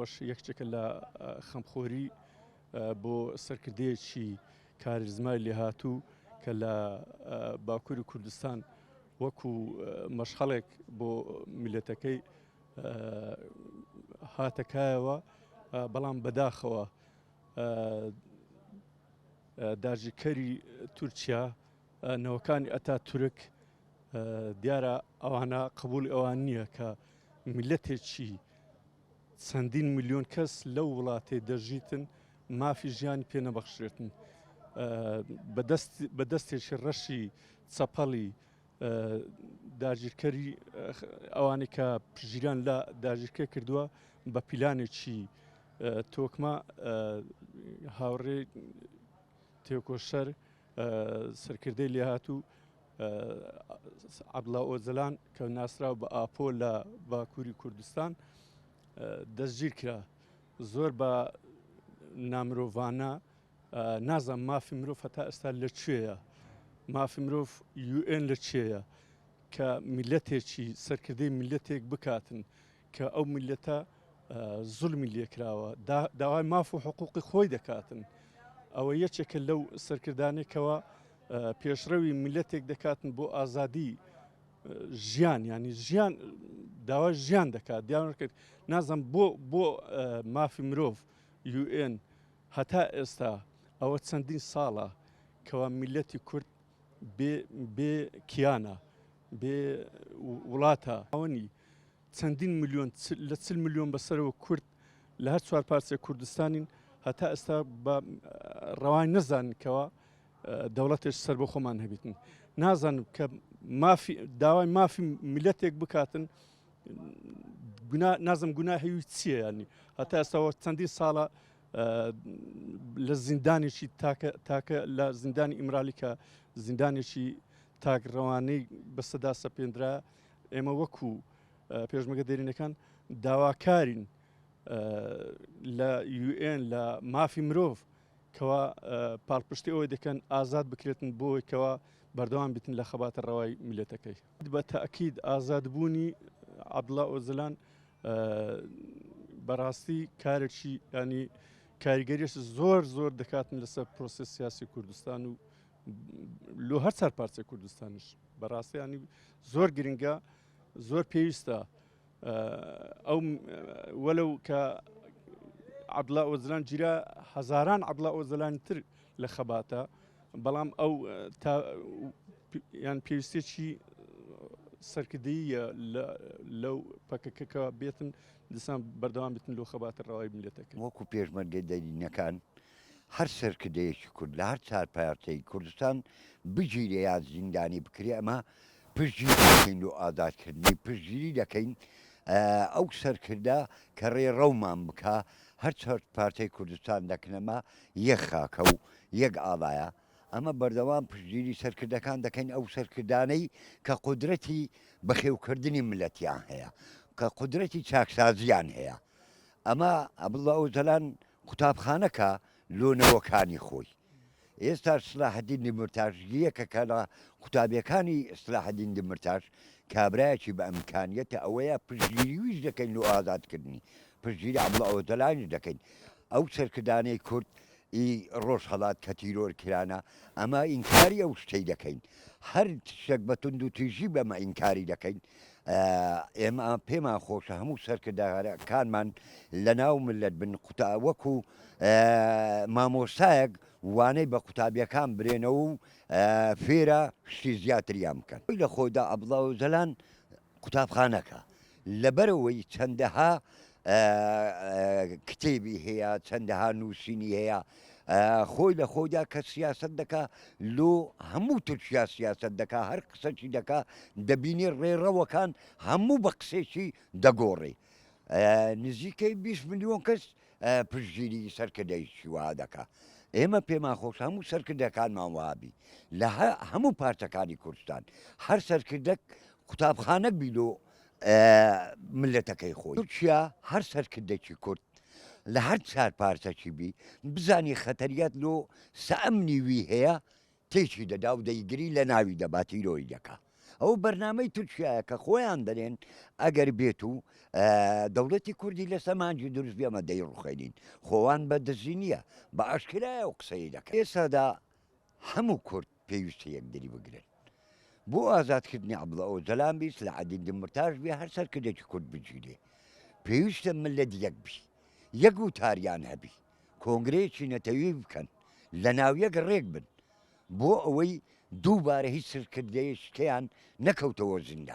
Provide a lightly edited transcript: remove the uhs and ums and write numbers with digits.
ئەوەش یەکێکە لە خەمخۆری بۆ سەرکردەیەکی کاریزمای لێهاتوو کە لە باکووری کوردستان وەکو مەشخەڵێک بۆ میلەتەکەی هاتەکایەوە بەڵام بەداخەوە داژیکەری تورکیا نەوەکانی ئەتا تورک دیارە ئەوانە قبول ئەوان نییە کە میلەتێکی چەندین میلیۆن کەس لەو وڵاتێ دەژیتن مافی ژیانی پێ نەبەخشێتن بەدەستێکی ڕەشی چەپەڵی داگیرکەری ئەوانی کە پژیران لە داگیرکە کردووە بە پیلانێکی تۆکمە هاوڕێ تێکۆشەر سەرکردەی لێهاتوو عەبدوڵڵا ئۆجەلان کە ناسراو بە ئاپۆ لە باکووری کوردستان دەستگیر کرا زۆر بە نامرۆڤانە نازانم مافی مرۆڤ هەتا ئێستا لەکوێیە مافی مرۆڤ UN لەکوێیە کە میلەتێکی سەرکردەی میلەتێک بکاتن کە ئەو میلەتە زوڵمی لێکراوە داوای ماف و حقوقی خۆی دەکاتن ئەوە یەکێکە لەو سەرکردانێکەوە پێشڕەوی میلەتێک دەکاتن بۆ ئازادی ژیان ینی ژیان داوای ژیان دەکات دیارکرد نازانم بۆ مافی مرۆڤ UN هەتا ئێستا ئەوە چەندین ساڵە کەوا میلەتی کورد بێ کیانە بێ وڵاتە ئەوەنی چەندین میلیۆن لە 40 میلیۆن بەسەرەوە کورد لە هەر چوار پارچە کوردستانین هەتا ئێستا بە ڕەوای نەزانن کەەوە دەوڵەتێک سەر بۆ خۆمان هەبیتن نازانم کە داوای مافی میلەتێک بکاتن نازم گوناهی چییە ینی هەتا ئێستاەوە چەندین ساڵە لە زیندانێکی تاکە لە زیندانی ئیمرالی کە زیندانێکی تاکڕەوانەی بەسەدا سەپێنرا ئێمە وەکو پێشمەگە دەرینەکان داواکارین لە UN لە مافی مرۆڤ کەوا پاڵپشتی ئەوەی دەکەن ئازاد بکرێتن بۆی کەوا بەردەوام بیتن لە خەباتە ڕەوای میلەتەکەی بە تاکید ئازادبوونی عەبدوڵڵا ئۆجەلان بەڕاستی کارێکی ینی کاریگەریش زۆر دەکاتن لەسەر پرۆسێس سیاسی کوردستان و لۆ هەر چار پارچەی کوردستانیش بەڕاستی ینی زۆر گرنگە زۆر پێویستە ئەو وەلەو کە عەبدوڵڵا ئۆجەلان گیرا هەزاران عەبدوڵڵا ئۆجەلانی تر لە خەباتە بەڵام ئەو یان پێویستێکی سەرکردەیە لەو پەکەکەکە بێتن دیسان بەردەوام بێتن لۆ خەباتە ڕەوای میلەتەکە وەکو پێشمەرگەی دەرینەکان هەر سەرکردەیەکی کورد لە هەر چار پارچەی کوردستان بگیرێ یا زیندانی بکرێ ئەمە پشتگیری دەکەین و ئازادکردنی پشتگیری دەکەین ئەو سەرکردە کە ڕێڕەومان بکە هەر چار پارچەی کوردستان دەکنەمە یەک خاکە و یەک ئاڵایە ئەمە بەردەوام پشتگیری سەرکردەکان دەکەین ئەو سەرکردانەی کە قودرەتی بەخێوکردنی ملەتیان هەیە کە قودرەتی چاکسازیان هەیە ئەمە عەبدوڵڵا ئۆجەلان قوتابخانەکە لۆنەوەکانی خۆی ئێستا سلاحەدین دیمرتاش یەکە کە لە قوتابیەکانی سلاحەدین دیمرتاش کابرایەکی بە ئەمکانیەتە ئەوەیە پشتگیری ویش دەکەین لۆ ئازادکردنی پشتگیری عەبدوڵڵا ئۆجەلانیش دەکەین ئەو سەرکردانەی کورد ڕۆژ هەڵات کە تیرۆر کرانە ئەمە ئینکاری ئەو شتەی دەکەین هەر شەک بە تند و تیژی بەمە ئینکاری دەکەین ئێمە پێمان خۆشە هەموو سەرکردەکانمان لە ناو ملت بن وەکو مامۆستایەک وانەی بە قوتابیەکان برێنەوە و فێرە شتی زیاتریان بکەن لە خۆدا عەبدوڵڵا ئۆجەلان قوتابخانەکە لەبەرەوەی چەندەها کتێبی هەیە چەندەها نووسینی هەیە خۆی لە خۆیدا کە سیاست دەکا لۆ هەموو تورکیا سیاست دەکا هەر قسەی دەکا دەبینی ڕێڕەوەکان هەموو بە قسێکی دەگۆڕێ نزیکەی 20 میلیۆن کەس پشتگیری سەرکردەیەکی وا دەکا ئێمە پێمان خۆش هەموو سەرکردەکانمان وابی لە هەموو پارچەکانی کوردستان هەر سەرکردەک قوتابخانە بیلۆ ملەتەکەی خۆی تورکیا هەر سەرکردێکی کورد لە هەر چار پارچەکی بی بزانی خەتەریەت لۆ سەئەمنی وی هەیە تێکی دەدا و دەیگری لە ناوی دەباتی ڕۆی دەکا ئەو بەرنامەی تورکایە کە خۆیان دەرێن ئەگەر بێت و دەوڵەتی کوردی لە سەمانجی دروست بێمە دەی ڕوخێنین خۆوان بە دەزی نییە بە ئاشکرایە و قسەی دەکەن ئێسادا هەموو کورد پێویستە یەکدەری بگرن بۆ ئازادکردنی عەبدوڵڵا ئۆجەلان بیست لە عەدیل مرتاژ بێ هەر سەرکردێکی کورد بگیرێ پێویستە ملت یەک بی یەک وتاریان هەبی کۆنگرەیەکی نەتەوەیی بکەن لە ناو یەک ڕێک بن بۆ ئەوەی دووبارە هیچ سەرکردەیەشتیان نەکەوتەوە زیندان